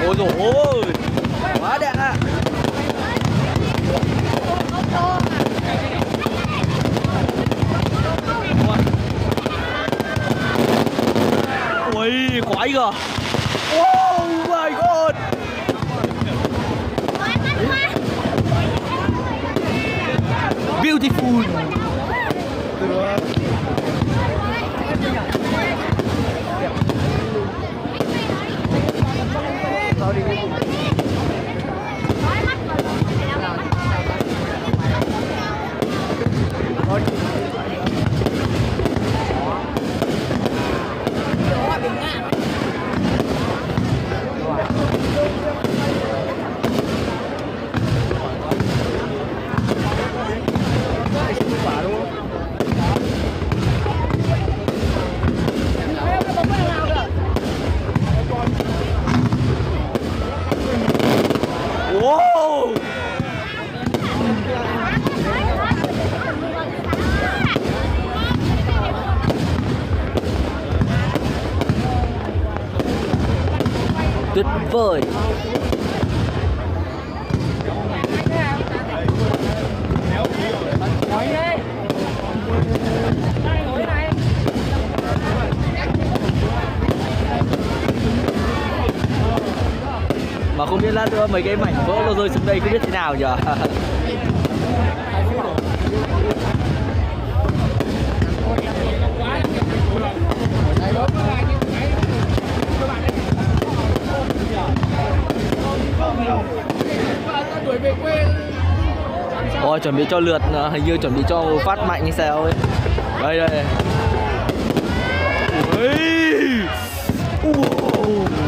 Ôi dồi ôi, quá đẹp ạ. Ui, khoái kìa. Oh my god. Beautiful. Wow. Tuyệt vời. Mà không biết lát nữa mấy cái mảnh vỡ nó rơi xuống đây không biết thế nào nhỉ. Ôi chuẩn bị cho lượt, hình như chuẩn bị cho phát mạnh như sao ấy. Đây đây. Ui. Wow.